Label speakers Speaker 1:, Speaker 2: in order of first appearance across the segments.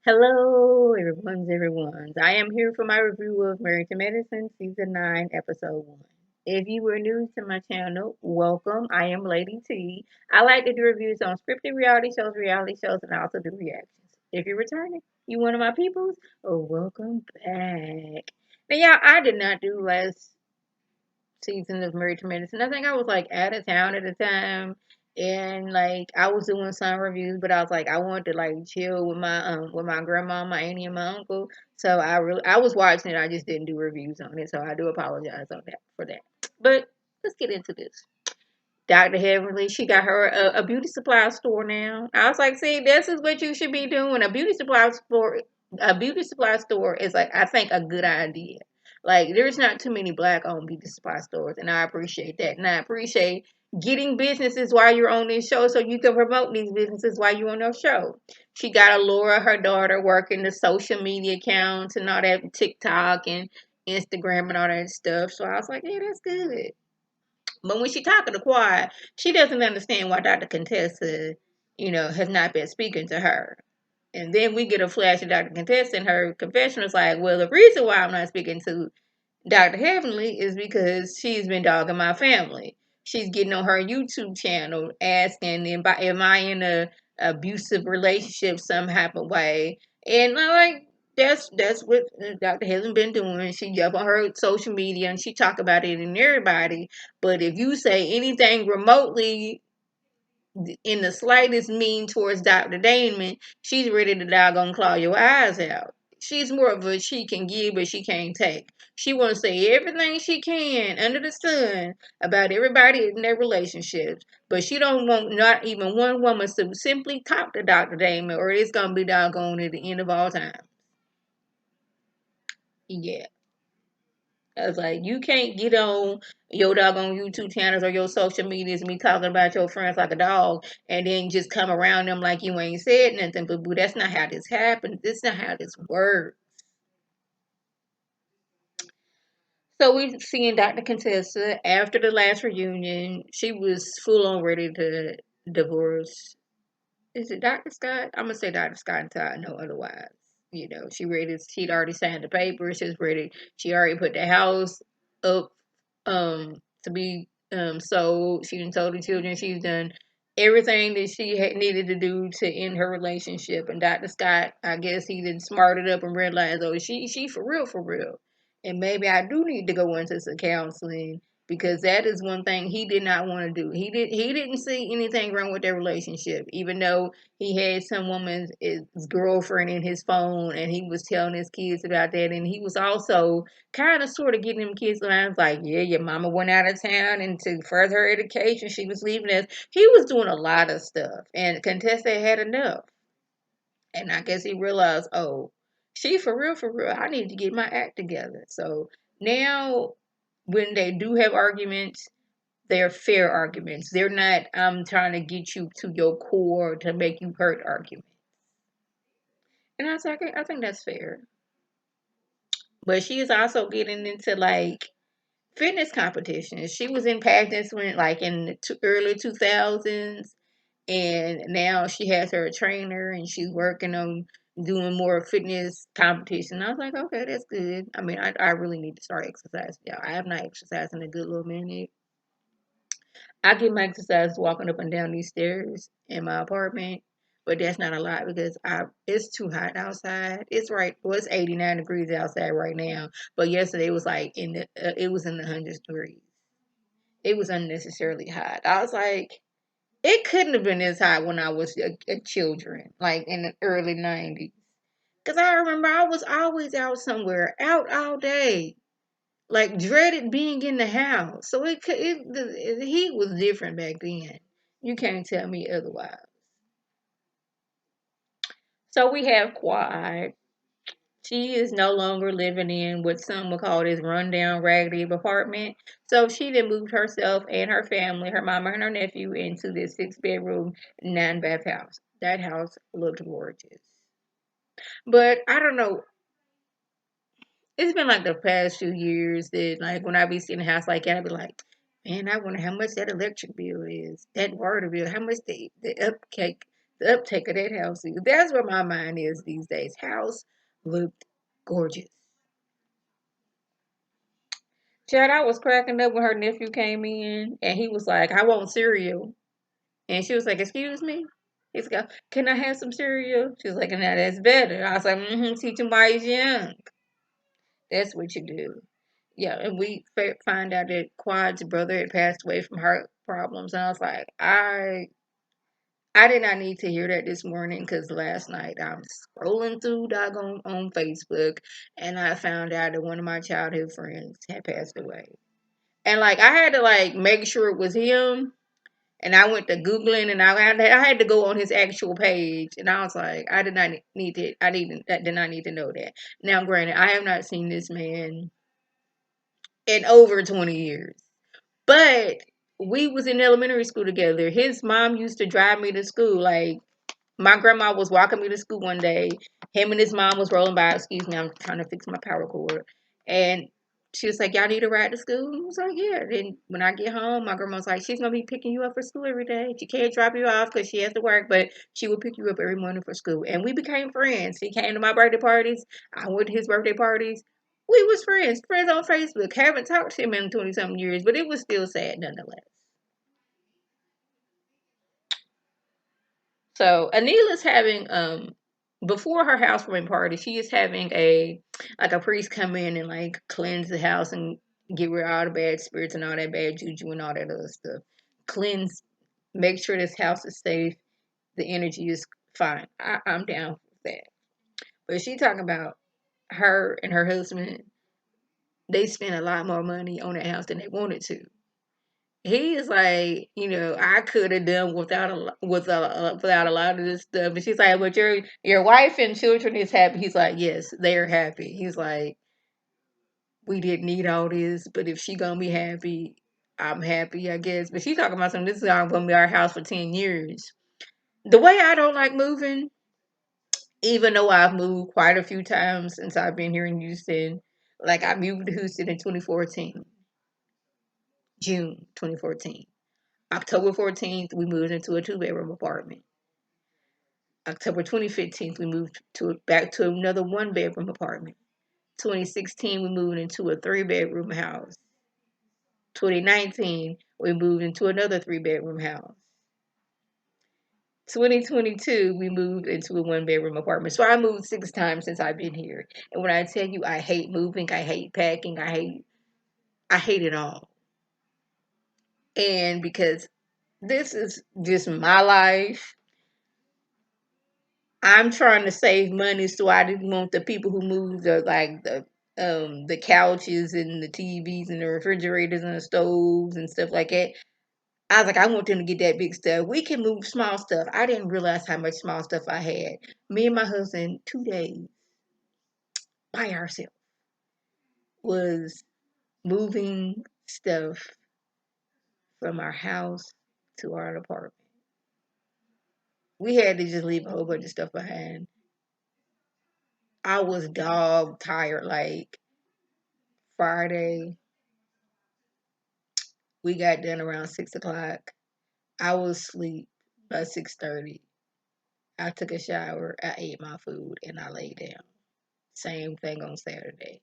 Speaker 1: Hello, everyone's. I am here for my review of Married to Medicine, Season 9, Episode 1. If you were new to my channel, welcome. I am Lady T. I like to do reviews on scripted reality shows, and I also do reactions. If you're returning, you one of my peoples, welcome back. Now, yeah, I did not do last season of Married to Medicine. I think I was like out of town at the time, and like I was doing some reviews, but I was like I wanted to like chill with my grandma, my auntie, and my uncle. So I was watching it. I just didn't do reviews on it. So I do apologize on that for that. But let's get into this. Dr. Heavenly, she got her a beauty supply store now. I was like, see, this is what you should be doing. A beauty supply store is like I think a good idea. Like there's not too many black owned beauty supply stores, and I appreciate that. And I appreciate getting businesses while you're on this show so you can promote these businesses while you're on your show. She got Laura, her daughter, working the social media accounts and all that TikTok and Instagram and all that stuff. So I was like, yeah, that's good. But when she talking to Quad, she doesn't understand why Dr. Contessa, has not been speaking to her. And then we get a flash of Dr. Contessa and her confession is like, well, the reason why I'm not speaking to Dr. Heavenly is because she's been dogging my family. She's getting on her YouTube channel asking, am I in a abusive relationship some type of way? And I'm like, that's what Dr. Heavenly been doing. She jump on her social media and she talk about it in everybody. But if you say anything remotely in the slightest mean towards Dr. Damon, she's ready to doggone claw your eyes out. She's more of a she can give, but she can't take. She wants to say everything she can under the sun about everybody in their relationships, but she don't want not even one woman to simply talk to Dr. Damon, or it's gonna be doggone at the end of all time. Yeah. I was like, you can't get on your doggone YouTube channels or your social medias and be talking about your friends like a dog and then just come around them like you ain't said nothing. But boo, that's not how this happens. That's not how this works. So we seeing Dr. Contessa after the last reunion. She was full on ready to divorce. Is it Dr. Scott? I'm gonna say Dr. Scott until I know otherwise. She'd already signed the papers. She was ready. She already put the house up to be sold. She done told the children she's done everything that she had needed to do to end her relationship. And Dr. Scott, I guess he did smarted up and realized, oh, she for real. And maybe I do need to go into some counseling because that is one thing he did not want to do. He didn't see anything wrong with their relationship, even though he had some woman's his girlfriend in his phone and he was telling his kids about that. And he was also kind of sort of getting them kids lines like, yeah, your mama went out of town and to further her education, she was leaving us. He was doing a lot of stuff, and Contessa had enough. And I guess he realized, oh, she for real, for real. I need to get my act together. So now, when they do have arguments, they're fair arguments. They're not, I'm trying to get you to your core to make you hurt arguments. And I was like, I think that's fair. But she is also getting into like fitness competitions. She was in pageants when, like, in the early 2000s, and now she has her trainer and she's working on doing more fitness competition. I was like, okay, that's good. I mean, I really need to start exercising, y'all. I have not exercised in a good little minute. I get my exercise walking up and down these stairs in my apartment, but that's not a lot because I it's too hot outside. It's right, well, it's 89 degrees outside right now, but yesterday it was like it was in the hundreds degrees. It was unnecessarily hot. I was like, it couldn't have been this hot when I was a children, like in the early 90s. Because I remember I was always out somewhere, out all day, like dreaded being in the house. So the heat was different back then. You can't tell me otherwise. So we have Quad. She is no longer living in what some would call this rundown, raggedy apartment. So she then moved herself and her family, her mama and her nephew, into this 6 bedroom, 9 bath house. That house looked gorgeous. But I don't know. It's been like the past few years that, like, when I be seeing a house like that, I be like, man, I wonder how much that electric bill is, that water bill, how much the upkeep, the uptake of that house is. That's where my mind is these days. House looked gorgeous. Chad, I was cracking up when her nephew came in and he was like, I want cereal. And she was like, excuse me? He's like, can I have some cereal? She was like, now that's better. I was like, teach him while he's young. That's what you do. Yeah, and we find out that Quad's brother had passed away from heart problems. And I was like, I did not need to hear that this morning because last night I'm scrolling through doggone on Facebook and I found out that one of my childhood friends had passed away. And like I had to like make sure it was him. And I went to Googling and I had to go on his actual page. And I was like, I did not need to, I did not need to know that. Now, granted, I have not seen this man in over 20 years. But we was in elementary school together. His mom used to drive me to school. Like my grandma was walking me to school one day. Him and his mom was rolling by. Excuse me, I'm trying to fix my power cord. And she was like, y'all need a ride to school? And I was like, yeah. Then when I get home, my grandma was like, she's going to be picking you up for school every day. She can't drop you off because she has to work, but she will pick you up every morning for school. And we became friends. He came to my birthday parties. I went to his birthday parties. We was friends on Facebook. Haven't talked to him in 20-something years, but it was still sad nonetheless. So Anil is having before her housewarming party, she is having a priest come in and like cleanse the house and get rid of all the bad spirits and all that bad juju and all that other stuff. Cleanse, make sure this house is safe. The energy is fine. I'm down with that. But she talking about her and her husband. They spent a lot more money on that house than they wanted to. He is like, I could have done without a lot of this stuff. And she's like, but your wife and children is happy. He's like, yes, they're happy. He's like, we didn't need all this, but if she gonna be happy, I'm happy, I guess. But she's talking about something. This is gonna be our house for 10 years. The way I don't like moving, even though I've moved quite a few times since I've been here in Houston. Like I moved to Houston in 2014, June 2014. October 14th, we moved into a two-bedroom apartment. October 2015, we moved back to another one-bedroom apartment. 2016, we moved into a three-bedroom house. 2019, we moved into another three-bedroom house. 2022, we moved into a one-bedroom apartment. So I moved 6 times since I've been here. And when I tell you I hate moving, I hate packing, I hate it all. And because this is just my life, I'm trying to save money, so I didn't want the people who move the couches and the TVs and the refrigerators and the stoves and stuff like that. I was like, I want them to get that big stuff. We can move small stuff. I didn't realize how much small stuff I had. Me and my husband, 2 days by ourselves, was moving stuff from our house to our apartment. We had to just leave a whole bunch of stuff behind. I was dog tired. Like Friday, we got done around 6 o'clock. I was asleep by 6:30. I took a shower, I ate my food, and I laid down. Same thing on Saturday.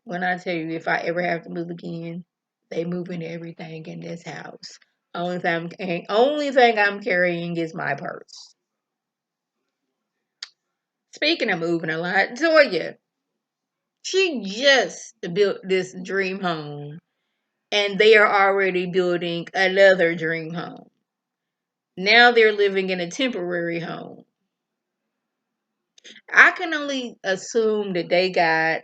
Speaker 1: When I tell you, if I ever have to move again, they moving everything in this house. Only thing I'm carrying is my purse. Speaking of moving a lot, Toya, she just built this dream home, and they are already building another dream home. Now they're living in a temporary home. I can only assume that they got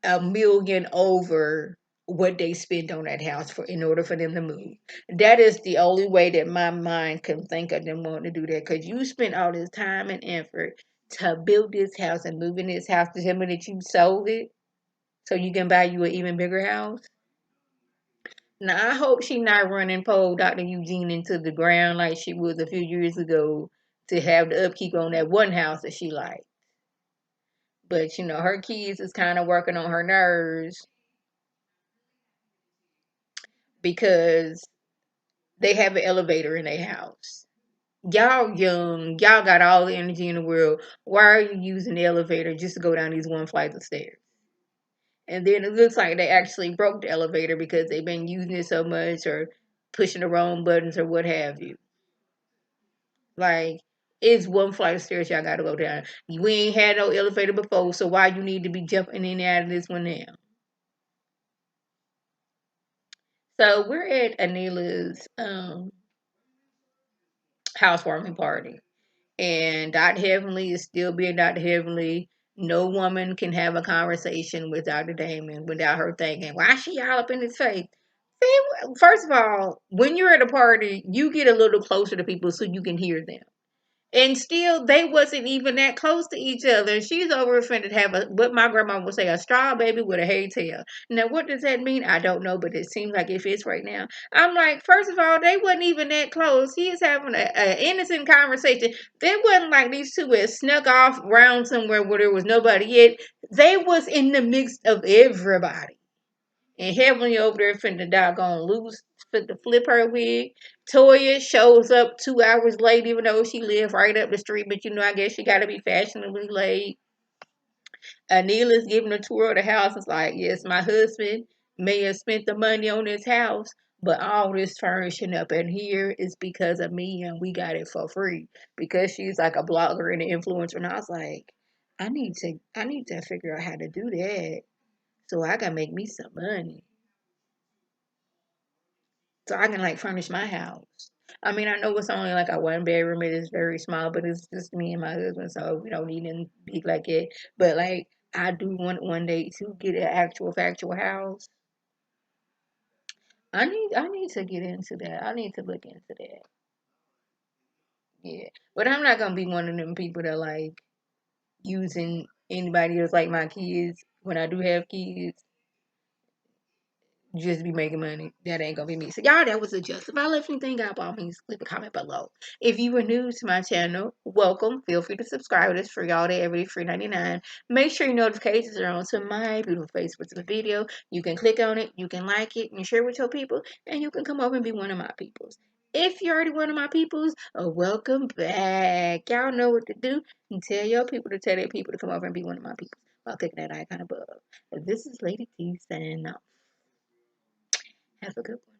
Speaker 1: a million over what they spent on that house for in order for them to move. That is the only way that my mind can think of them wanting to do that. Because you spent all this time and effort to build this house and move in this house to tell me that you sold it so you can buy you an even bigger house. Now I hope she not running pole Dr. Eugene into the ground like she was a few years ago to have the upkeep on that one house that she liked. But her kids is kind of working on her nerves because they have an elevator in their house. Y'all young, y'all got all the energy in the world. Why are you using the elevator just to go down these one flight of stairs? And then it looks like they actually broke the elevator because they've been using it so much or pushing the wrong buttons or what have you. Like, it's one flight of stairs y'all gotta go down. We ain't had no elevator before, so why you need to be jumping in and out of this one now? So we're at Anila's housewarming party. And Dr. Heavenly is still being Dr. Heavenly. No woman can have a conversation with Dr. Damon without her thinking, why she all up in his face? See, first of all, when you're at a party, you get a little closer to people so you can hear them. And still, they wasn't even that close to each other. She's over offended to have a what my grandma would say a straw baby with a hay tail. Now, what does that mean? I don't know, but it seems like it fits right now. I'm like, first of all, they wasn't even that close. He is having a innocent conversation. They wasn't like these two had snuck off around somewhere where there was nobody yet. They was in the mix of everybody. And Heavenly over there finna doggone lose for the flip her wig. Toya shows up 2 hours late, even though she lived right up the street. But I guess she gotta be fashionably late. Anil is giving a tour of the house. It's like, yes, my husband may have spent the money on this house, but all this furnishing up in here is because of me, and we got it for free because she's like a blogger and an influencer. And I was like, I need to figure out how to do that so I can make me some money. So I can like furnish my house. I mean, I know it's only like a one bedroom. It is very small, but it's just me and my husband, so we don't need anything big like it. But like, I do want one day to get an actual factual house. I need to get into that. I need to look into that. Yeah, but I'm not gonna be one of them people that like using anybody else like my kids when I do have kids. Just be making money. That ain't gonna be me. So y'all, that was a just. If I left anything out about me, leave a comment below. If you were new to my channel, welcome. Feel free to subscribe. It's free all day, every day, free 99. Make sure your notifications are on to my beautiful face with the video. You can click on it, you can like it, and share with your people, and you can come over and be one of my peoples. If you're already one of my peoples, welcome back. Y'all know what to do. And tell your people to tell their people to come over and be one of my peoples while clicking that icon above. This is Lady T saying off. Have a good one.